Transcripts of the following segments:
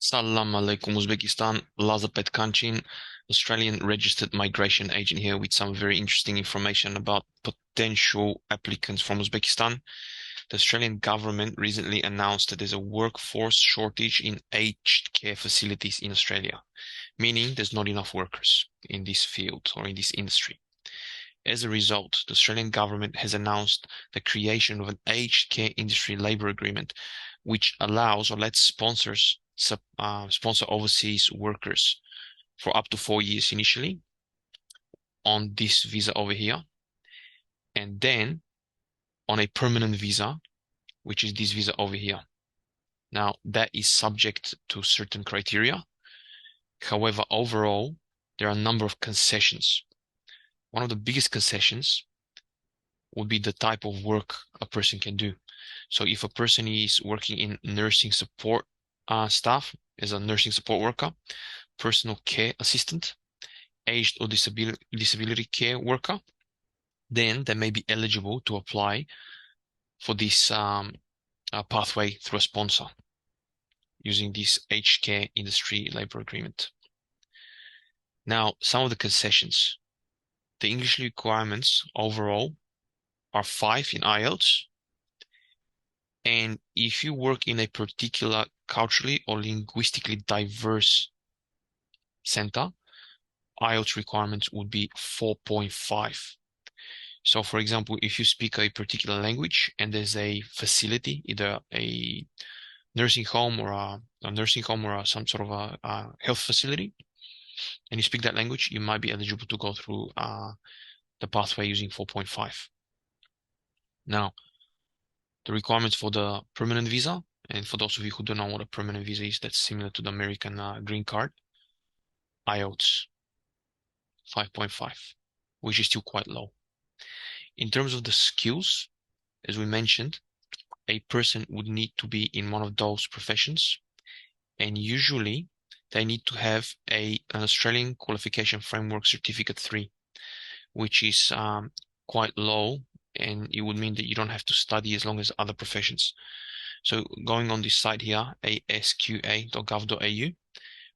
Assalamu alaikum, Uzbekistan. Lazapet Kanchin, Australian registered migration agent here with some very interesting information about potential applicants from Uzbekistan. The Australian government recently announced that there's a workforce shortage in aged care facilities in Australia, meaning there's not enough workers in this field or in this industry. As a result, the Australian government has announced the creation of an aged care industry labour agreement, which allows or lets sponsors sponsor overseas workers for up to 4 years initially on this visa over here, and then on a permanent visa, which is this visa over here. Now, that is subject to certain criteria. However, overall, there are a number of concessions. One of the biggest concessions would be the type of work a person can do. So if a person is working in nursing support staff as a nursing support worker, personal care assistant, aged or disability care worker, then they may be eligible to apply for this pathway through a sponsor using this aged care industry labor agreement. Now, some of the concessions. The English requirements overall are 5 in IELTS. And if you work in a particular culturally or linguistically diverse center, IELTS requirements would be 4.5. So, for example, if you speak a particular language and there's a facility, either a nursing home or some sort of a health facility, and you speak that language, you might be eligible to go through the pathway using 4.5. Now, the requirements for the permanent visa, and for those of you who don't know what a permanent visa is, that's similar to the American green card, IELTS 5.5, which is still quite low. In terms of the skills, as we mentioned, a person would need to be in one of those professions, and usually they need to have an Australian Qualification Framework Certificate 3, which is quite low, and it would mean that you don't have to study as long as other professions. So going on this site here, asqa.gov.au,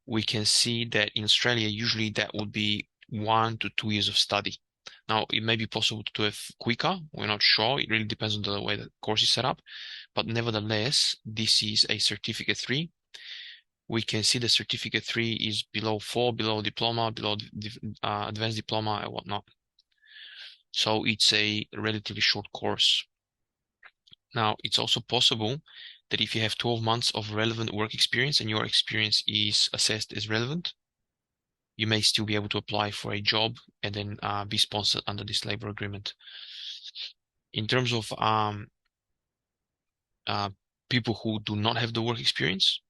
we can see that in Australia, usually that would be 1 to 2 years of study. Now, it may be possible to do it quicker. We're not sure. It really depends on the way the course is set up. But nevertheless, this is a Certificate 3. We can see the Certificate 3 is below 4, below diploma, below advanced diploma and whatnot. So it's a relatively short course. Now, it's also possible that if you have 12 months of relevant work experience and your experience is assessed as relevant, you may still be able to apply for a job and then be sponsored under this labor agreement. In terms of people who do not have the work experience,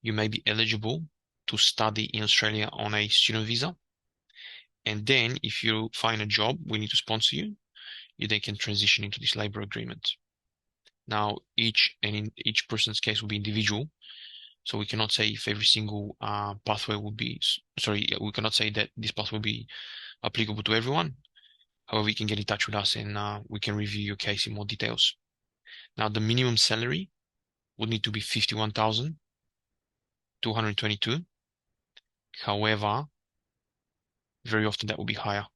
you may be eligible to study in Australia on a student visa. And then if you find a job, we need to sponsor you, you then can transition into this labor agreement. Now, in each person's case will be individual. So we cannot say if every single pathway will be, we cannot say that this pathway will be applicable to everyone. However, you can get in touch with us and we can review your case in more details. Now, the minimum salary would need to be 51,222. However, very often that will be higher.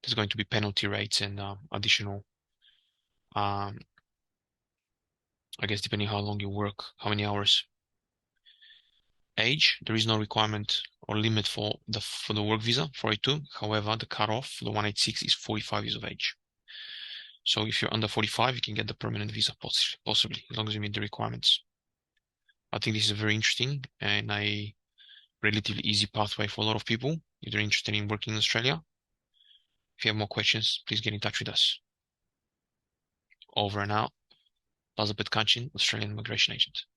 There's going to be penalty rates and additional, I guess, depending how long you work, how many hours. Age, there is no requirement or limit for the work visa, 482. However, the cutoff for the 186 is 45 years of age. So if you're under 45, you can get the permanent visa possibly, as long as you meet the requirements. I think this is a very interesting and a relatively easy pathway for a lot of people if they're interested in working in Australia. If you have more questions, please get in touch with us. Over and out. Lazapet Kanchin, Australian Immigration Agent.